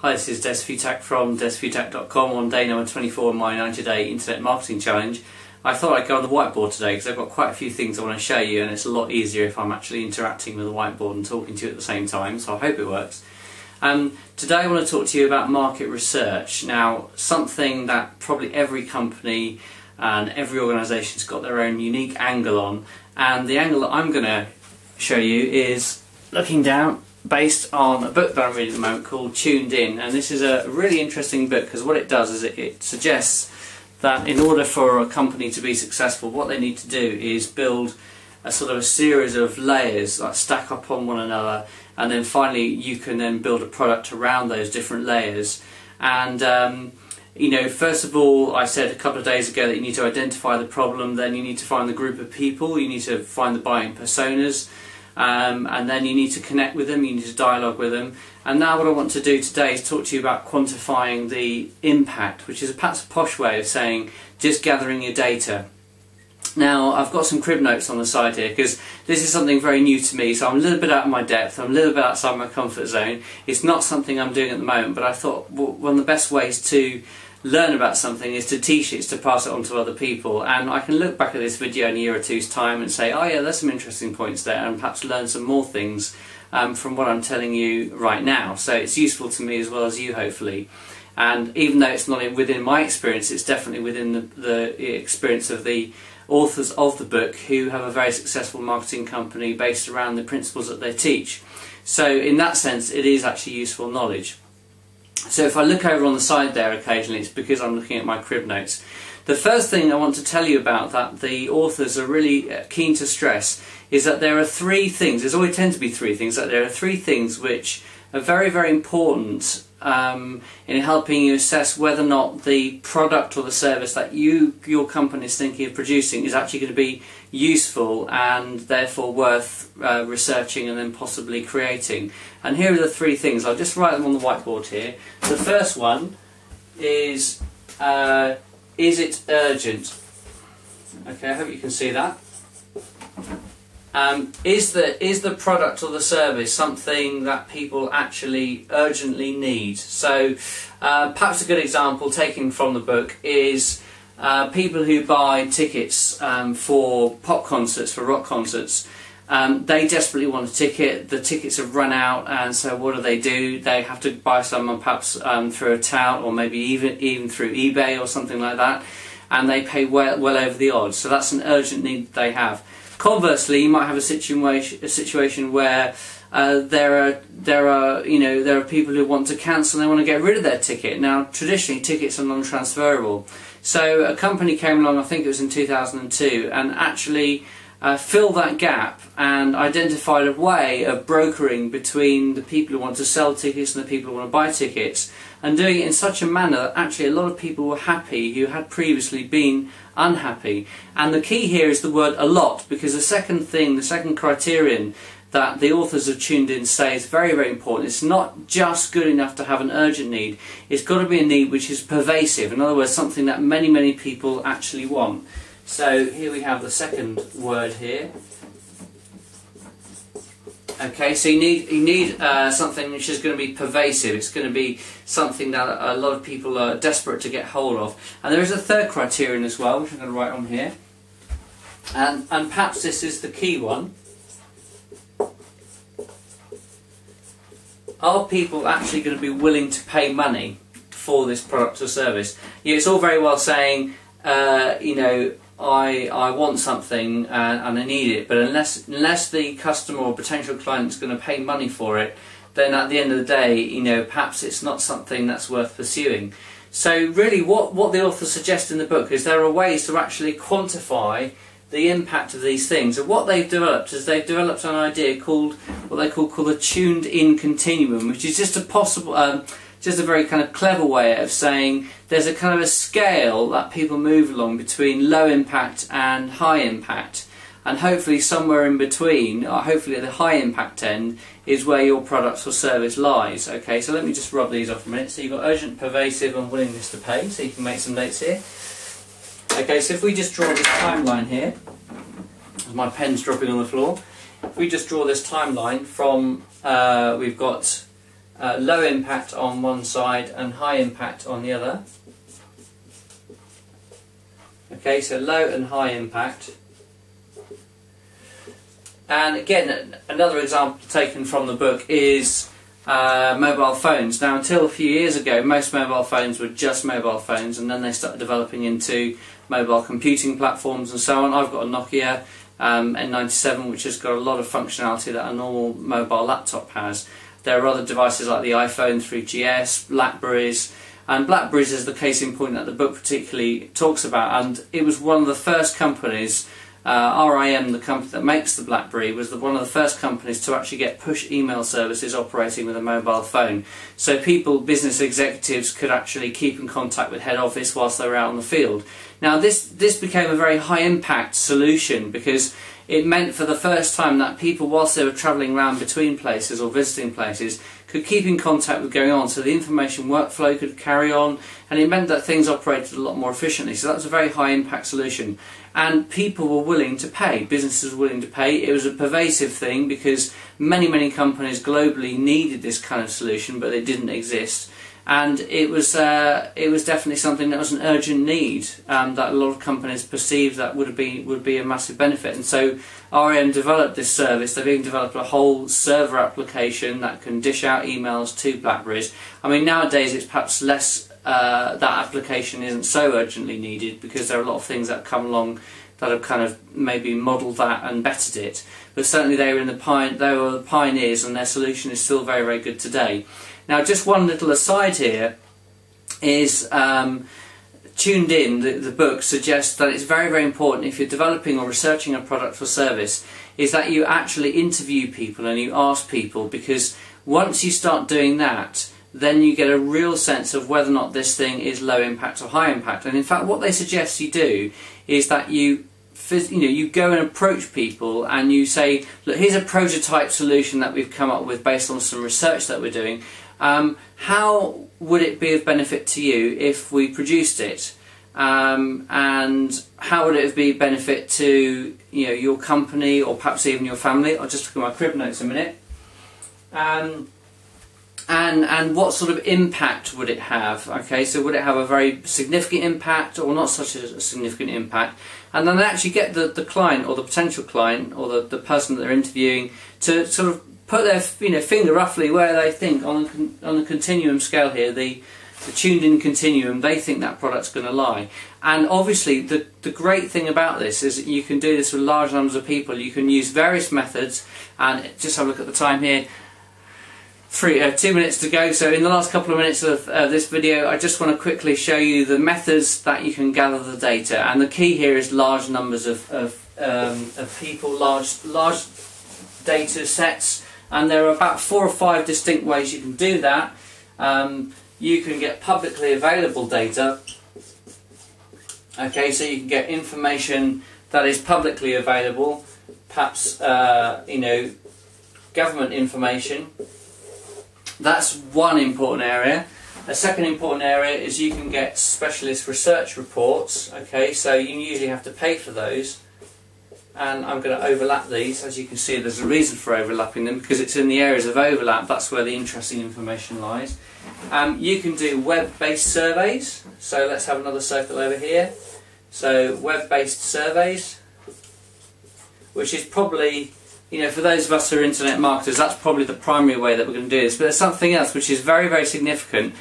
Hi, this is Dez Futak from dezfutak.com on day number 24 of my 90-day internet marketing challenge. I thought I'd go on the whiteboard today because I've got quite a few things I want to show you, and it's a lot easier if I'm actually interacting with the whiteboard and talking to you at the same time, so I hope it works. Today I want to talk to you about market research. Now, something that probably every company and every organisation's got their own unique angle on, and the angle that I'm going to show you is looking down based on a book that I'm reading at the moment called Tuned In. And this is a really interesting book because what it does is it suggests that in order for a company to be successful, what they need to do is build a sort of a series of layers that stack up on one another, and then finally you can then build a product around those different layers. And you know, first of all, I said a couple of days ago that you need to identify the problem, then you need to find the group of people, you need to find the buying personas, and then you need to connect with them, you need to dialogue with them. And now what I want to do today is talk to you about quantifying the impact, which is perhaps a posh way of saying just gathering your data. Now, I've got some crib notes on the side here because this is something very new to me, so I'm a little bit out of my depth, I'm a little bit outside my comfort zone. It's not something I'm doing at the moment, but I thought one of the best ways to learn about something is to teach it, is to pass it on to other people. And I can look back at this video in a year or two's time and say, oh yeah, there's some interesting points there, and perhaps learn some more things from what I'm telling you right now. So it's useful to me as well as you, hopefully. And even though it's not within my experience, it's definitely within the experience of the authors of the book, who have a very successful marketing company based around the principles that they teach. So in that sense, it is actually useful knowledge. So if I look over on the side there occasionally, it's because I'm looking at my crib notes. The first thing I want to tell you about that the authors are really keen to stress is that there are three things, there's always tend to be three things, that there are three things which are very, very important in helping you assess whether or not the product or the service that your company is thinking of producing is actually going to be useful and therefore worth researching and then possibly creating. And here are the three things. I'll just write them on the whiteboard here. The first one is it urgent? Okay, I hope you can see that. Is the product or the service something that people actually urgently need? So perhaps a good example taken from the book is people who buy tickets for pop concerts, for rock concerts. They desperately want a ticket, the tickets have run out, and so what do? They have to buy some perhaps through a tout, or maybe even through eBay or something like that, and they pay well over the odds. So that's an urgent need they have. Conversely, you might have a situation where there are people who want to cancel and they want to get rid of their ticket. Now, traditionally, tickets are non-transferable. So a company came along, I think it was in 2002, and actually filled that gap and identified a way of brokering between the people who want to sell tickets and the people who want to buy tickets, and doing it in such a manner that actually a lot of people were happy who had previously been unhappy. And the key here is the word "a lot", because the second criterion that the authors of Tuned In say is very, very important. It's not just good enough to have an urgent need, it's got to be a need which is pervasive. In other words, something that many, many people actually want. So here we have the second word here. Okay, so you need something which is going to be pervasive. It's going to be something that a lot of people are desperate to get hold of. And there is a third criterion as well, which I'm going to write on here. And perhaps this is the key one. Are people actually going to be willing to pay money for this product or service? Yeah, it's all very well saying, you know, I want something and I need it, but unless the customer or potential client is going to pay money for it, then at the end of the day, you know, perhaps it's not something that's worth pursuing. So really what the authors suggest in the book is there are ways to actually quantify the impact of these things. And what they've developed is they've developed an idea called what they call the tuned in continuum, which is just a very kind of clever way of saying there's a kind of a scale that people move along between low impact and high impact, and hopefully somewhere in between, or hopefully at the high impact end, is where your product or service lies. Okay, so let me just rub these off a minute. So you've got urgent, pervasive and willingness to pay, so you can make some notes here. Okay, so if we just draw this timeline here, my pen's dropping on the floor, if we just draw this timeline from, we've got low impact on one side and high impact on the other. Okay, so low and high impact. And again, another example taken from the book is mobile phones. Now, until a few years ago, most mobile phones were just mobile phones, and then they started developing into mobile computing platforms and so on. I've got a Nokia N97, which has got a lot of functionality that a normal mobile laptop has. There are other devices like the iPhone 3GS, Blackberries, and Blackberries is the case in point that the book particularly talks about, and it was one of the first companies, RIM, the company that makes the BlackBerry, was one of the first companies to actually get push email services operating with a mobile phone. So people, business executives, could actually keep in contact with head office whilst they were out on the field. Now this became a very high impact solution because it meant for the first time that people, whilst they were travelling around between places or visiting places, could keep in contact with going on, so the information workflow could carry on, and it meant that things operated a lot more efficiently. So that was a very high impact solution, and people were willing to pay, businesses were willing to pay. It was a pervasive thing because many companies globally needed this kind of solution, but it didn't exist. And it was definitely something that was an urgent need that a lot of companies perceived that would be a massive benefit. And so REM developed this service. They've even developed a whole server application that can dish out emails to BlackBerries. I mean, nowadays it's perhaps less, that application isn't so urgently needed because there are a lot of things that have come along that have kind of maybe modelled that and bettered it. But certainly they were the pioneers, and their solution is still very good today. Now, just one little aside here is Tuned In, the book, suggests that it's very important if you're developing or researching a product or service is that you actually interview people and you ask people, because once you start doing that, then you get a real sense of whether or not this thing is low impact or high impact. And in fact, what they suggest you do is that you go and approach people and you say, look, here's a prototype solution that we've come up with based on some research that we're doing. How would it be of benefit to you if we produced it? And how would it be of benefit to your company or perhaps even your family? I'll just look at my crib notes a minute. And what sort of impact would it have? Okay, so would it have a very significant impact or not such a significant impact? And then they actually get the client or the potential client or the person that they're interviewing to sort of put their finger roughly where they think on the continuum scale here, the tuned in continuum, they think that product's going to lie. And obviously the great thing about this is that you can do this with large numbers of people. You can use various methods, and just have a look at the time here. 2 minutes to go. So in the last couple of minutes of this video, I just want to quickly show you the methods that you can gather the data, and the key here is large numbers of people, large data sets, and there are about 4 or 5 distinct ways you can do that. You can get publicly available data. Okay, so you can get information that is publicly available, perhaps government information. That's one important area. A second important area is you can get specialist research reports. Okay, so you usually have to pay for those, and I'm going to overlap these. As you can see, there's a reason for overlapping them, because it's in the areas of overlap, that's where the interesting information lies. You can do web-based surveys, so let's have another circle over here. So web-based surveys, which is probably, for those of us who are internet marketers, that's probably the primary way that we're going to do this. But there's something else which is very significant.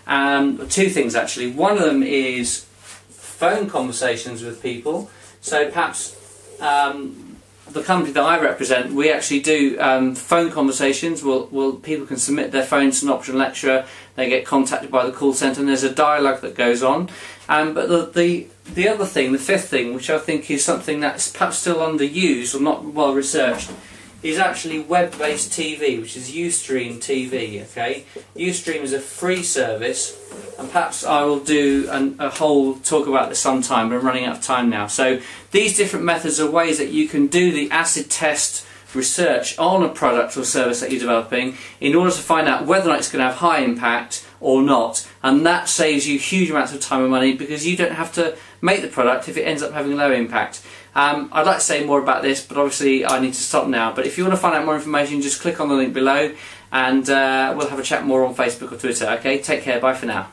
2 things actually. One of them is phone conversations with people. So perhaps the company that I represent, we actually do phone conversations. People can submit their phones to an optional lecturer. They get contacted by the call centre, and there's a dialogue that goes on. But the other thing, the 5th thing, which I think is something that's perhaps still underused or not well researched, is actually web-based TV, which is Ustream TV. Okay, Ustream is a free service, and perhaps I will do a whole talk about this sometime, but I'm running out of time now. So these different methods are ways that you can do the acid test research on a product or service that you're developing in order to find out whether or not it's going to have high impact or not, and that saves you huge amounts of time and money because you don't have to make the product if it ends up having low impact. I'd like to say more about this, but obviously I need to stop now. But if you want to find out more information, just click on the link below, and we'll have a chat more on Facebook or Twitter. Okay, take care, bye for now.